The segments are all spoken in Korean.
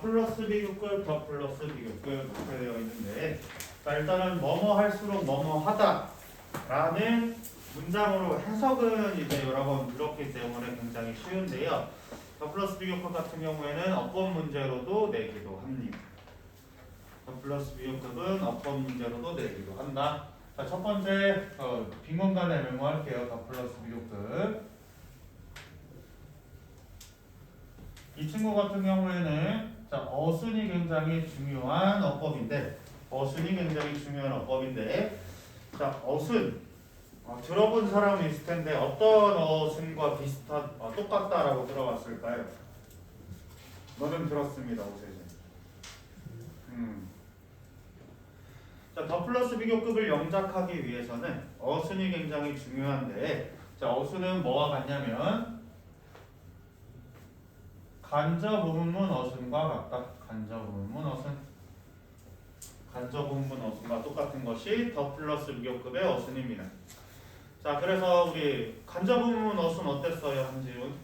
플러스 비교급, 더 플러스 비교급 이렇게 되어 있는데, 자, 일단은 뭐뭐 할수록 뭐뭐 하다 라는 문장으로 해석은 이제 여러 번 들었기 때문에 굉장히 쉬운데요. 더 플러스 비교급 같은 경우에는 어법 문제로도 내기도 합니다. 더 플러스 비교급은 어법 문제로도 내기도 한다. 자, 첫 번째 빈 공간에 메모할게요. 더 플러스 비교급. 이 친구 같은 경우에는 자, 어순이 굉장히 중요한 어법인데, 자, 어순 들어본 사람이 있을 텐데 어떤 어순과 비슷한 똑같다라고 들어봤을까요? 너는 들었습니다, 오세진. 자, 더 플러스 비교급을 영작하기 위해서는 어순이 굉장히 중요한데, 자, 어순은 뭐와 같냐면 간접 의문문 어순과 같다. 간접 의문문 어순과 똑같은 것이 더 플러스 비교급의 어순입니다. 자, 그래서 우리 간접 의문문 어순 어땠어요, 한지훈?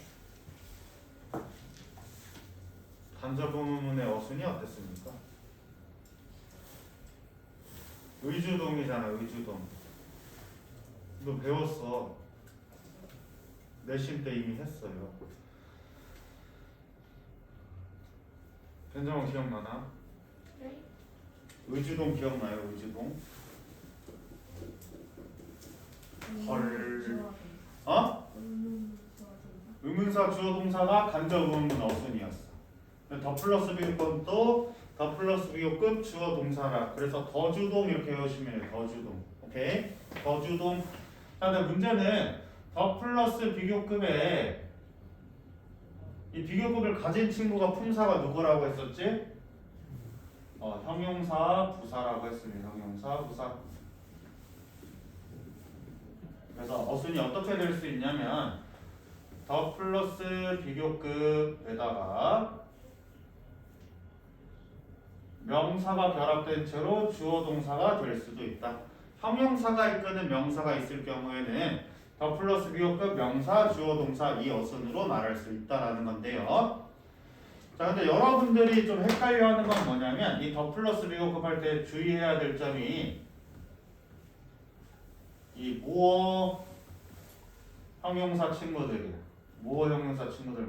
간접 의문문의 어순이 어땠습니까? 의주동이잖아, 의주동. 너 배웠어. 내신 때 이미 했어요. 변정은 기억나나? 네? 의주동 기억나요? 의주동? 헐. 의문사 주어 동사가 간접 의문문 어순이었어. 더 플러스 비교급도 더 플러스 비교급 주어 동사라. 그래서 더주동 이렇게 외우시면 돼요. 더주동. 오케이? 더주동. 자, 근데 문제는 더 플러스 비교급에 이 비교급을 가진 친구가 품사가 누구라고 했었지? 형용사, 부사라고 했습니다. 형용사, 부사. 그래서 어순이 어떻게 될 수 있냐면 더 플러스 비교급에다가 명사가 결합된 채로 주어 동사가 될 수도 있다. 형용사가 이끄는 명사가 있을 경우에는 더 플러스 비교급 명사, 주어 동사 이 어순으로 말할 수 있다라는 건데요. 자, 근데 여러분들이 좀 헷갈려하는 건 뭐냐면 이 더 플러스 비교급 할 때 주의해야 될 점이 이 모어 형용사 친구들이에요. 모어 형용사 친구들.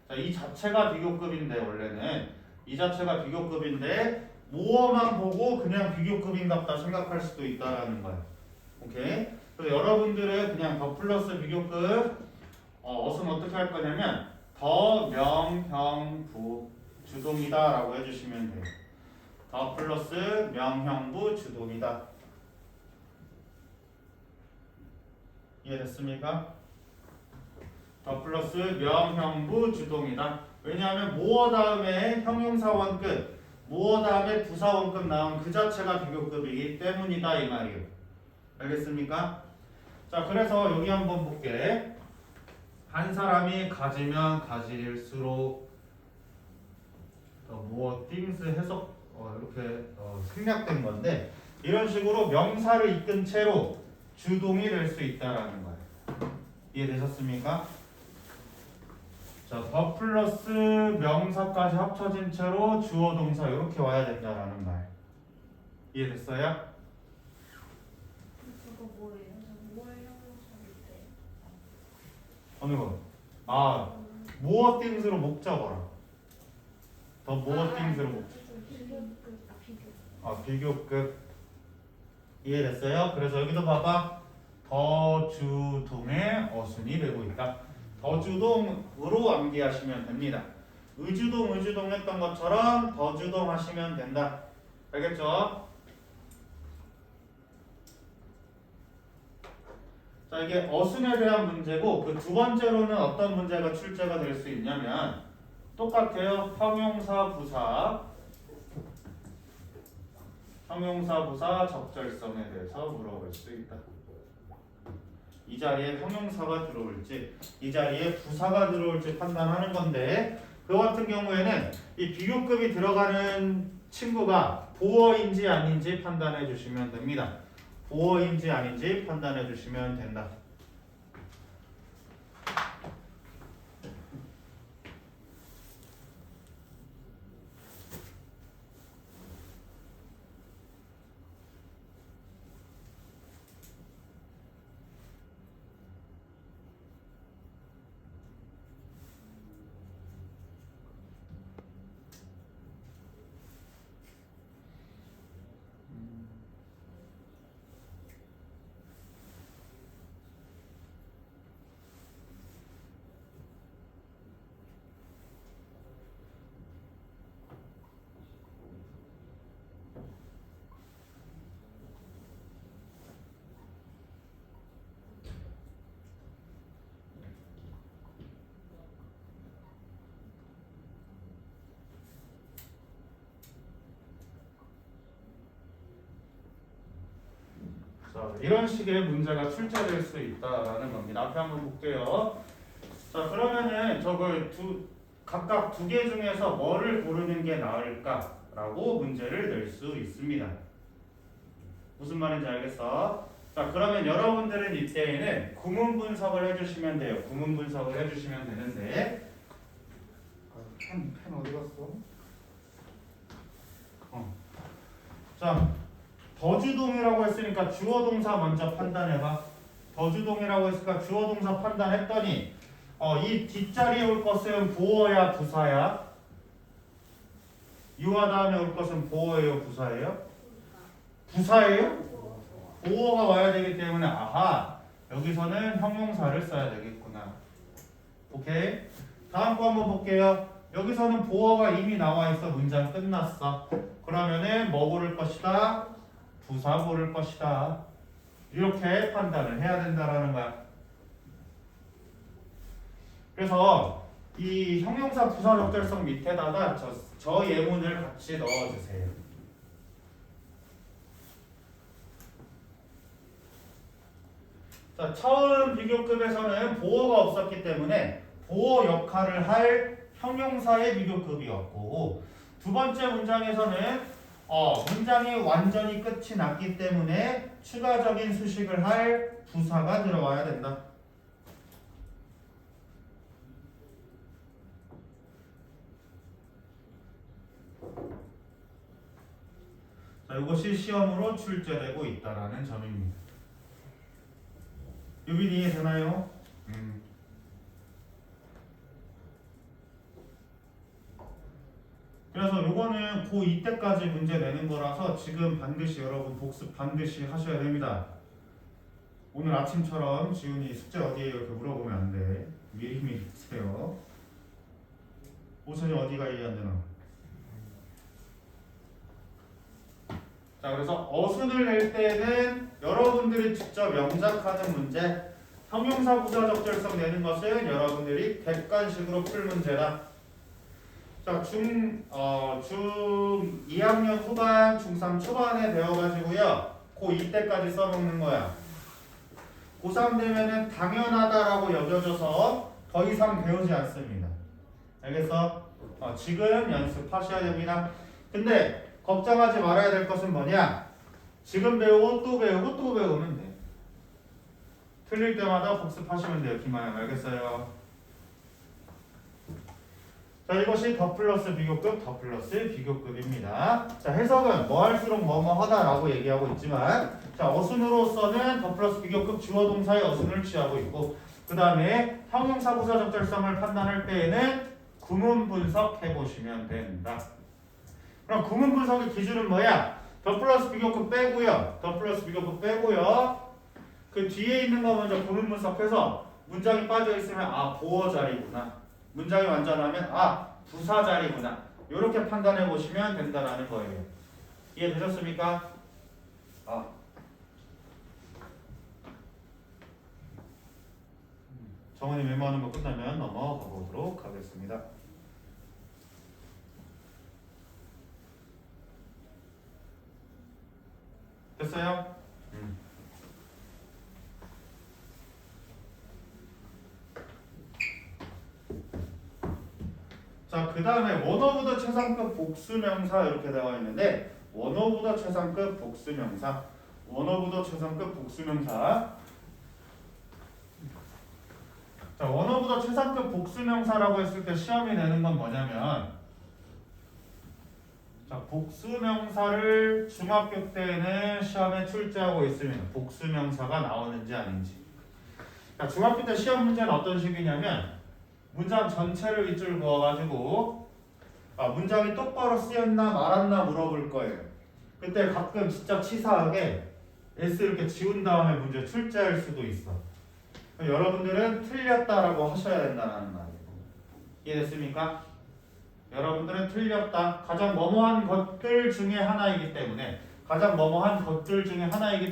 자, 이 자체가 비교급인데 원래는 이 자체가 비교급인데 모어만 보고 그냥 비교급인갑다 생각할 수도 있다라는 거예요. 오케이? 그래서 여러분들은 그냥 더 플러스 비교급 어순 어떻게 할 거냐면 더 명, 형, 부 주동이다 라고 해주시면 돼요. 더 플러스 명, 형, 부 주동이다. 이해됐습니까? 더 플러스 명, 형, 부 주동이다. 왜냐하면 모어 다음에 형용사 원급, 모어 다음에 부사 원급 나온 그 자체가 비교급이기 때문이다 이 말이에요. 알겠습니까? 자, 그래서 여기 한번 볼게. 한 사람이 가지면 가질수록 모어 things 해석 이렇게 생략된 건데 이런 식으로 명사를 이끈 채로 주동이 될 수 있다라는 거예요. 이해되셨습니까? 자, 더 플러스 명사까지 합쳐진 채로 주어 동사 이렇게 와야 된다라는 말. 이해됐어요? 저거 뭐예요? 뭐예요? 때. 어느 거? 모어 things로 목적어라. 더 모어 things로 비교급. 이해됐어요? 그래서 여기도 봐봐. 더 주동의 어순이 되고 있다. 더 주동으로 암기하시면 됩니다. 의주동 했던 것처럼 더 주동 하시면 된다. 알겠죠? 자, 이게 어순에 대한 문제고 그 두 번째로는 어떤 문제가 출제가 될 수 있냐면 똑같아요. 형용사 부사 적절성에 대해서 물어볼 수 있다. 이 자리에 형용사가 들어올지 이 자리에 부사가 들어올지 판단하는 건데 그 같은 경우에는 이 비교급이 들어가는 친구가 보어인지 아닌지 판단해 주시면 됩니다. 보어인지 아닌지 판단해 주시면 된다. 자, 이런 식의 문제가 출제될 수 있다라는 겁니다. 앞에 한번 볼게요. 자, 그러면은 저걸 각각 두 개 중에서 뭐를 고르는 게 나을까라고 문제를 낼 수 있습니다. 무슨 말인지 알겠어? 자, 그러면 여러분들은 이때에는 구문 분석을 해주시면 돼요. 구문 분석을 해주시면 되는데, 펜 어디 갔어? 자, 더주동이라고 했으니까 주어 동사 먼저 판단해봐. 더주동이라고 했으니까 주어 동사 판단했더니 이 뒷자리에 올 것은 보어야 부사야? 유화 다음에 올 것은 보어예요 부사예요? 부사예요? 보어가 와야 되기 때문에 아하 여기서는 형용사를 써야 되겠구나. 오케이? 다음 거 한번 볼게요. 여기서는 보어가 이미 나와 있어. 문장 끝났어. 그러면은 뭐 고를 것이다? 부사 고를 것이다. 이렇게 판단을 해야 된다라는 거야. 그래서 이 형용사 부사 적절성 밑에다가 저 예문을 같이 넣어주세요. 자, 처음 비교급에서는 보어가 없었기 때문에 보어 역할을 할 형용사의 비교급이었고, 두 번째 문장에서는 문장이 완전히 끝이 났기 때문에 추가적인 수식을 할 부사가 들어와야 된다. 자, 이것이 시험으로 출제되고 있다라는 점입니다. 유빈 이해되나요? 그래서 요거는 고2 때까지 문제 내는 거라서 지금 반드시 여러분 복습 반드시 하셔야 됩니다. 오늘 아침처럼 지훈이 숙제 어디에요? 이렇게 물어보면 안 돼. 미리미리 하세요. 오천이 어디가 이해 안 되나? 자, 그래서 어순을 낼 때는 여러분들이 직접 영작하는 문제, 형용사 부사 적절성 내는 것은 여러분들이 객관식으로 풀 문제다. 자, 중 2학년 후반, 중3 초반에 배워가지고요. 고2 때까지 써먹는 거야. 고3 되면은 당연하다라고 여겨져서 더 이상 배우지 않습니다. 알겠어? 지금 연습하셔야 됩니다. 근데 걱정하지 말아야 될 것은 뭐냐? 지금 배우고 또 배우고 또 배우면 돼. 틀릴 때마다 복습하시면 돼요. 김하영 알겠어요? 자, 이것이 더 플러스 비교급, 더 플러스 비교급입니다. 자, 해석은 뭐 할수록 뭐뭐 하다라고 얘기하고 있지만, 자, 어순으로서는 더 플러스 비교급 주어 동사의 어순을 취하고 있고, 그 다음에 형용사 부사 적절성을 판단할 때에는 구문 분석해 보시면 된다. 그럼 구문 분석의 기준은 뭐야? 더 플러스 비교급 빼고요. 더 플러스 비교급 빼고요. 그 뒤에 있는 거 먼저 구문 분석해서 문장이 빠져 있으면 아, 보어 자리구나. 문장이 완전하면 아, 부사 자리구나. 이렇게 판단해 보시면 된다라는 거예요. 이해되셨습니까? 정원이 메모하는 거 끝나면 넘어가 보도록 하겠습니다. 됐어요? 자, 그 다음에 원어보다 최상급 복수명사 이렇게 나와 있는데, 원어보다 최상급 복수명사, 원어보다 최상급 복수명사. 자, 원어보다 최상급 복수명사라고 했을 때 시험이 내는 건 뭐냐면, 자, 복수명사를 중학교 때는 시험에 출제하고 있으면 복수명사가 나오는지 아닌지. 자, 중학교 때 시험 문제는 어떤 식이냐면 문장 전체를 밑줄 그어가지고 문장이 똑바로 쓰였나 말았나 물어볼 거예요. 그때 가끔 진짜 치사하게 S 이렇게 지운 다음에 문제 출제할 수도 있어. 여러분들은 틀렸다라고 하셔야 된다는 말이에요. 이해됐습니까? 여러분들은 틀렸다. 가장 뭐뭐한 것들 중에 하나이기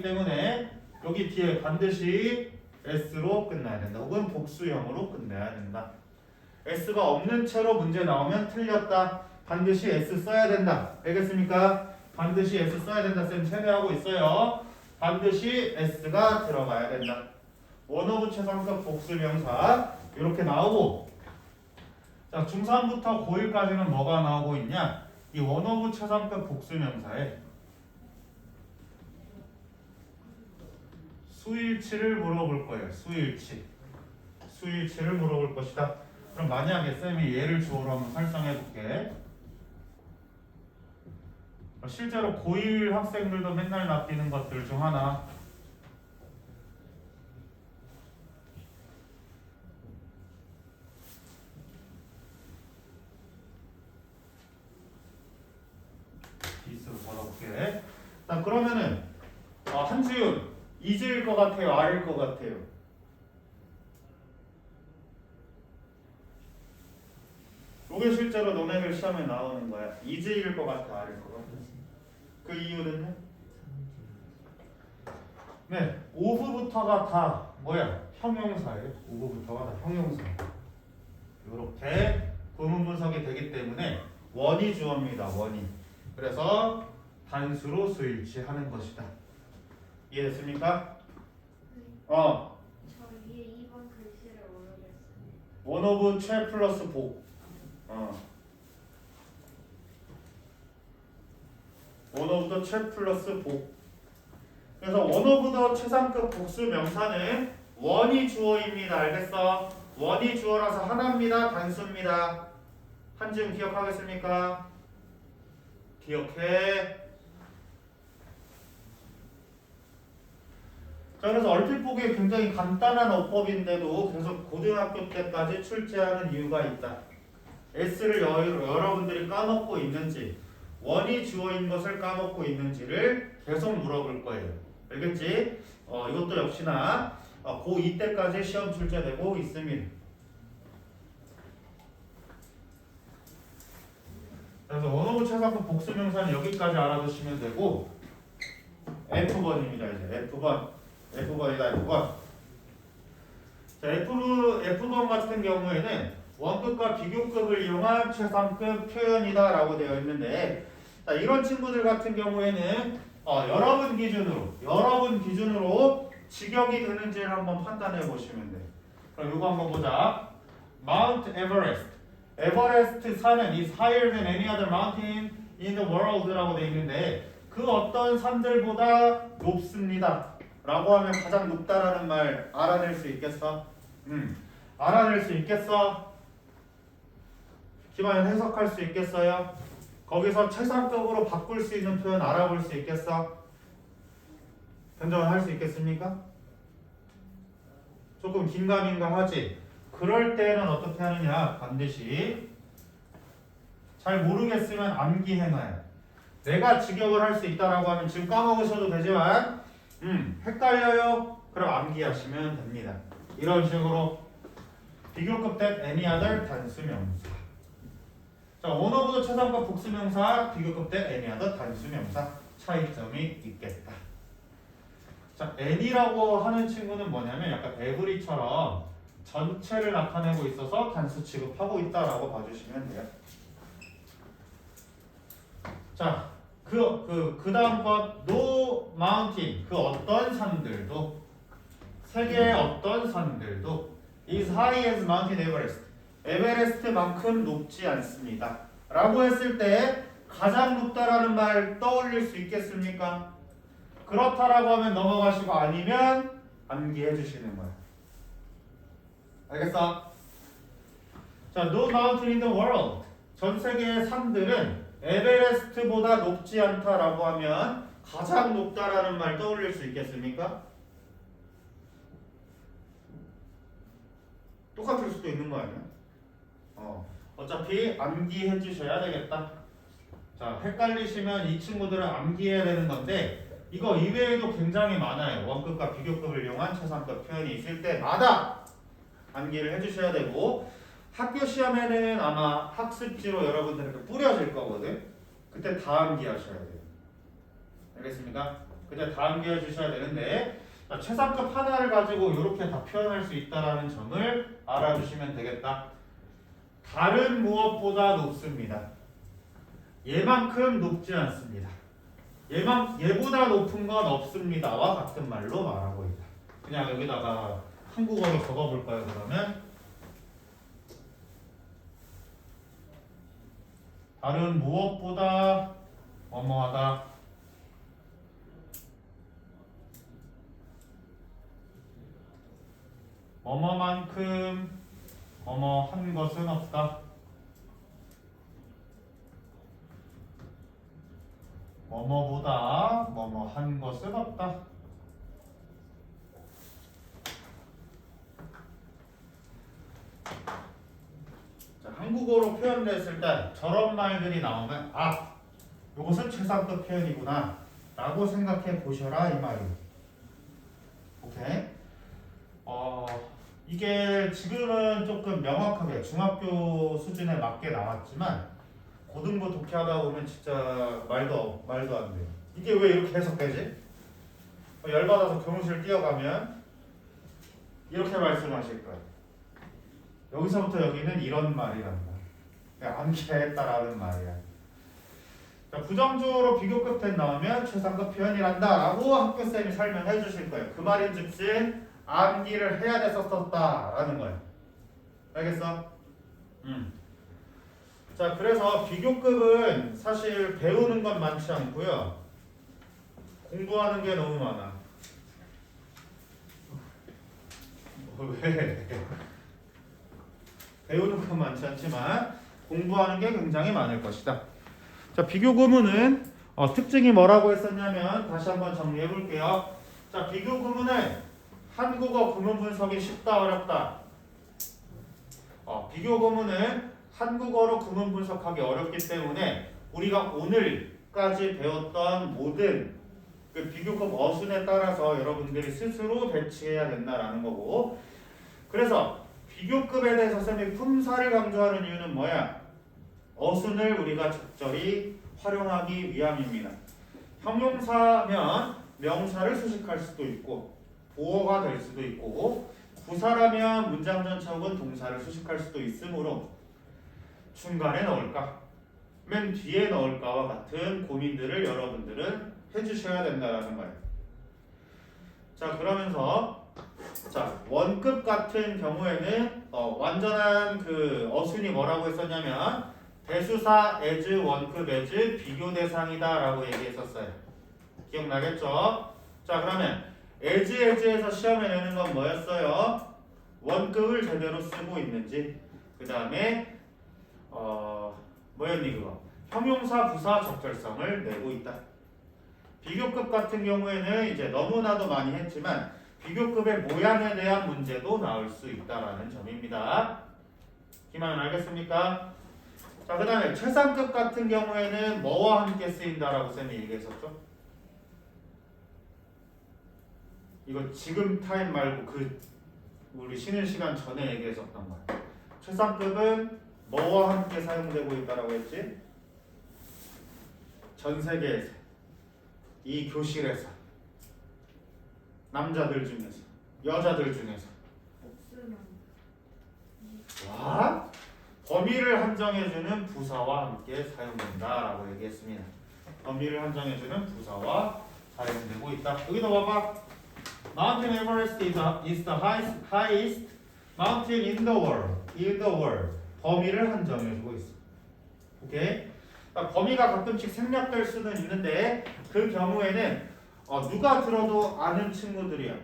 때문에 여기 뒤에 반드시 S로 끝나야 된다. 혹은 복수형으로 끝내야 된다. S가 없는 채로 문제 나오면 틀렸다. 반드시 S 써야 된다. 알겠습니까? 반드시 S 써야 된다. 쌤 체내하고 있어요. 반드시 s가 들어가야 된다. 원어브 최상급 복수명사 이렇게 나오고, 자 중3부터 고1까지는 뭐가 나오고 있냐? 이 원어브 최상급 복수명사에 수일치를 물어볼 거예요. 수일치를 물어볼 것이다. 그럼 만약에 쌤이 얘를 주어로 한번 설정해 볼게. 실제로 고1 학생들도 맨날 낚이는 것들 중 하나, 디스로 받아볼게. 자 그러면은 한지윤 이즈일 것 같아요? R일 것 같아요? 이게 실제로 너네들 시험에 나오는 거야. 이즈일 것 같아? R일 것 같아? 그 이유는요? 네, 오브부터가 다 뭐야? 형용사예요. 오브부터가 다 형용사. 이렇게 구문 분석이 되기 때문에 원이 주어입니다. 원이. 그래서 단수로 수일치하는 것이다. 이해됐습니까? 네. 어. 저 위에 2번 글씨를 모르겠어요. 원 오브 최 플러스 복. 원 오브 더 최 플러스 복. 그래서 원 오브 더 최상급 복수 명사는 원이 주어입니다. 알겠어? 원이 주어라서 하나입니다. 단수입니다. 한지금 기억하겠습니까? 기억해. 자, 그래서 얼핏 보기에 굉장히 간단한 어법인데도 계속 고등학교 때까지 출제하는 이유가 있다. S를 여러분들이 까먹고 있는지, 원이 주어인 것을 까먹고 있는지를 계속 물어볼 거예요. 알겠지? 이것도 역시나 고2 때까지 시험 출제되고 있습니다. 그래서 원어브 최상급 복수명사는 여기까지 알아두시면 되고, F번입니다. 이제 F번이다. F번. 자, F번 같은 경우에는 원급과 비교급을 이용한 최상급 표현이다라고 되어 있는데, 자, 이런 친구들 같은 경우에는 여러분 기준으로 직역이 되는지를 한번 판단해 보시면 돼요. 그럼 이거 한번 보자. Mount Everest. 에버레스트 산은 is higher than any other mountain in the world라고 되어 있는데, 그 어떤 산들보다 높습니다 라고 하면 가장 높다라는 말 알아낼 수 있겠어? 알아낼 수 있겠어? 기반에 해석할 수 있겠어요? 거기서 최상급으로 바꿀 수 있는 표현 알아볼 수 있겠어? 변정을 할 수 있겠습니까? 조금 긴가민가하지? 그럴 때는 어떻게 하느냐? 반드시 잘 모르겠으면 암기해놔요. 내가 직역을 할 수 있다라고 하면 지금 까먹으셔도 되지만 헷갈려요? 그럼 암기하시면 됩니다. 이런 식으로 비교급 that any other 단수명사. 자, 원어브도 최상급 복수명사, 비교급 that any other 단수명사 차이점이 있겠다. 자, any라고 하는 친구는 뭐냐면 약간 every처럼 전체를 나타내고 있어서 단수 취급하고 있다라고 봐주시면 돼요. 자, 그 다음 것 no mountain, 그 어떤 산들도, 세계의 어떤 산들도 is high as Mountain Everest, 에베레스트만큼 높지 않습니다 라고 했을 때 가장 높다라는 말 떠올릴 수 있겠습니까? 그렇다라고 하면 넘어가시고, 아니면 암기해 주시는 거예요. 알겠어? 자, no mountain in the world, 전 세계의 산들은 에베레스트보다 높지 않다라고 하면 가장 높다라는 말 떠올릴 수 있겠습니까? 똑같을 수도 있는 거 아니야? 어차피 암기해 주셔야 되겠다. 자, 헷갈리시면 이 친구들은 암기해야 되는 건데, 이거 이외에도 굉장히 많아요. 원급과 비교급을 이용한 최상급 표현이 있을 때마다 암기를 해주셔야 되고, 학교 시험에는 아마 학습지로 여러분들에게 뿌려질 거거든. 그때 다 암기하셔야 돼요. 알겠습니까? 그때 다 암기해 주셔야 되는데, 최상급 하나를 가지고 이렇게 다 표현할 수 있다는 점을 알아주시면 되겠다. 다른 무엇보다 높습니다. 얘만큼 높지 않습니다. 얘보다 높은 건 없습니다와 같은 말로 말하고 있다. 그냥 여기다가 한국어로 적어볼까요? 그러면 다른 무엇보다 뭐뭐하다. 뭐뭐만큼 뭐뭐한 것은 없다. 뭐뭐보다 뭐뭐한 것은 없다. 자, 한국어로 표현됐을 때 저런 말들이 나오면 아, 이것은 최상급 표현이구나 라고 생각해 보셔라 이 말이에요. 오케이? 이게 지금은 조금 명확하게 중학교 수준에 맞게 나왔지만 고등부 독해하다 보면 진짜 말도 안 돼요. 이게 왜 이렇게 해석되지? 열받아서 교무실 뛰어가면 이렇게 말씀하실 거예요. 여기서부터 여기는 이런 말이란다. 암기했다라는 말이야. 자, 부정주어로 비교급 된 나오면 최상급 표현이란다 라고 학교쌤이 설명해 주실 거예요. 그 말인즉슨 암기를 해야 돼서 썼다라는 거예요. 알겠어? 자, 그래서 비교급은 사실 배우는 건 많지 않고요. 공부하는 게 너무 많아. 왜? 배우는 건 많지 않지만 공부하는 게 굉장히 많을 것이다. 자, 비교 구문은 특징이 뭐라고 했었냐면 다시 한번 정리해 볼게요. 자, 비교 구문은 한국어 구문 분석이 쉽다 어렵다. 비교 구문은 한국어로 구문 분석하기 어렵기 때문에 우리가 오늘까지 배웠던 모든 그 비교급 어순에 따라서 여러분들이 스스로 배치해야 된다라는 거고. 그래서 비교급에 대해서 쌤이 품사를 강조하는 이유는 뭐야? 어순을 우리가 적절히 활용하기 위함입니다. 형용사면 명사를 수식할 수도 있고 보어가 될 수도 있고 부사라면 문장 전체 혹은 동사를 수식할 수도 있으므로 중간에 넣을까? 맨 뒤에 넣을까와 같은 고민들을 여러분들은 해주셔야 된다는 거예요. 자, 그러면서 자, 원급 같은 경우에는 완전한 그 어순이 뭐라고 했었냐면 대수사 as 원급 as 비교 대상이다 라고 얘기했었어요. 기억나겠죠? 자, 그러면 as에서 시험에 내는 건 뭐였어요? 원급을 제대로 쓰고 있는지, 그 다음에 뭐였니 그거? 형용사 부사 적절성을 내고 있다. 비교급 같은 경우에는 이제 너무나도 많이 했지만 비교급의 모양에 대한 문제도 나올 수 있다라는 점입니다. 기만 알겠습니까? 자, 그 다음에 최상급 같은 경우에는 뭐와 함께 쓰인다라고 쌤이 얘기했었죠? 이거 지금 타임 말고 우리 쉬는 시간 전에 얘기했었던 거야. 최상급은 뭐와 함께 사용되고 있다라고 했지? 전 세계에서, 이 교실에서, 남자들 중에서, 여자들 중에서. 복수는 와? 범위를 한정해주는 부사와 함께 사용된다라고 얘기했습니다. 범위를 한정해주는 부사와 사용되고 있다. 여기도 봐봐. Mountain Everest is the highest mountain in the world. 범위를 한정해주고 있어. 오케이? 그러니까 범위가 가끔씩 생략될 수는 있는데 그 경우에는 누가 들어도 아는 친구들이야.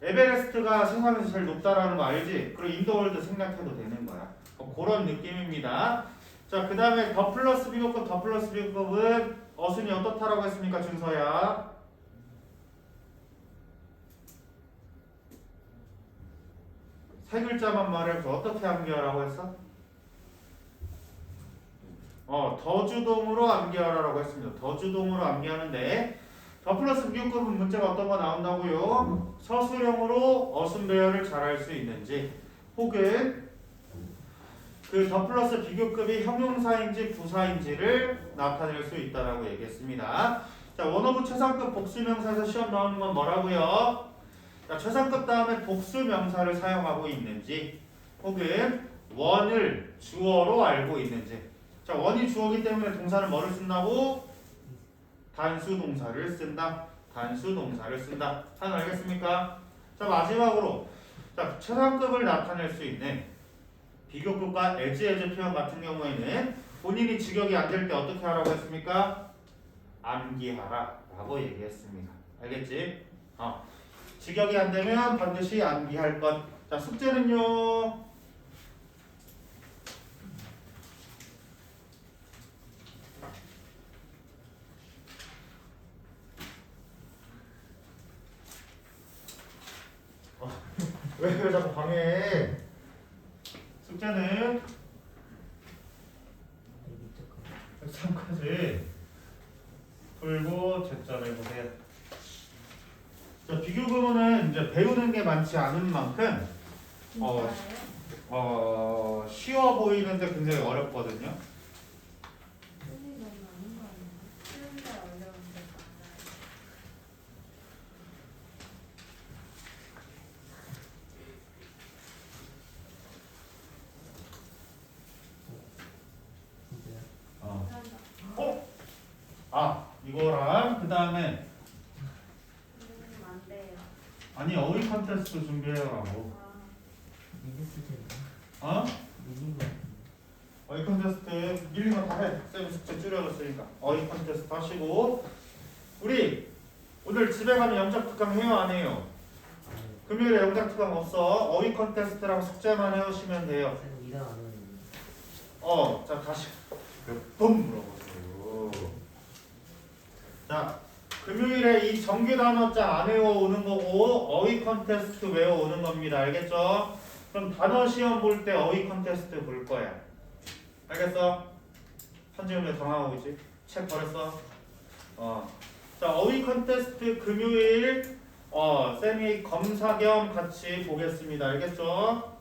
에베레스트가 세상에서 제일 높다라는 거 알지? 그리고 인더월드 생략해도 되는 거야. 그런 느낌입니다. 자, 그 다음에 더 플러스 비교급은 어순이 어떻다라고 했습니까, 준서야? 세 글자만 말해서 어떻게 암기하라고 했어? 더주동으로 암기하라고 했습니다. 더주동으로 암기하는데 더 플러스 비교급은 문제가 어떤 거 나온다고요? 서술형으로 어순 배열을 잘할 수 있는지, 혹은 그 더 플러스 비교급이 형용사인지 부사인지를 나타낼 수 있다라고 얘기했습니다. 자, 원어브 최상급 복수명사에서 시험 나오는 건 뭐라고요? 자, 최상급 다음에 복수명사를 사용하고 있는지, 혹은 원을 주어로 알고 있는지. 자, 원이 주어기 때문에 동사는 뭐를 쓴다고? 단수 동사를 쓴다. 단수 동사를 쓴다. 다 알겠습니까? 자, 마지막으로 자, 최상급을 나타낼 수 있는 비교급과 as 표현 같은 경우에는 본인이 직역이 안 될 때 어떻게 하라고 했습니까? 암기하라 라고 얘기했습니다. 알겠지? 직역이 안 되면 반드시 암기할 것. 자, 숙제는요. 왜 자꾸 방해해? 숙제는 3까지 풀고 채점해 보세요. 자, 비교 부분은 이제 배우는 게 많지 않은 만큼 진짜예요? 쉬워 보이는데 굉장히 어렵거든요. 선생님 너무 많은 거 아니에요? 쉬운데 어려운데 많아요. 이거랑 그 다음에 선생님 안 돼요. 아니 어휘 컨테스트 준비해요라고. 아, 어휘 컨테스트 밀리면 다 해. 쌤 숙제 줄여줬으니까 어휘 컨테스트 하시고 우리 오늘 집에 가면 영작 특강 해요 안 해요? 금요일에 영작 특강 없어. 어휘 컨테스트랑 숙제만 해오시면 돼요. 자 다시 몇 번 물어보세요. 자 금요일에 이 정규 단어장 안 외워오는 거고 어휘 컨테스트 외워오는 겁니다. 알겠죠? 그럼 단어 시험 볼 때 어휘 컨테스트 볼 거야. 알겠어? 현지훈 왜 당하고 있지? 책 버렸어? 자 어휘 컨테스트 금요일 쌤이 검사 겸 같이 보겠습니다. 알겠죠?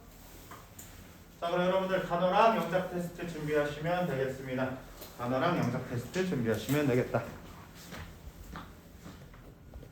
자 그럼 여러분들 단어랑 영작 테스트 준비하시면 되겠습니다. 단어랑 영작 테스트 준비하시면 되겠다.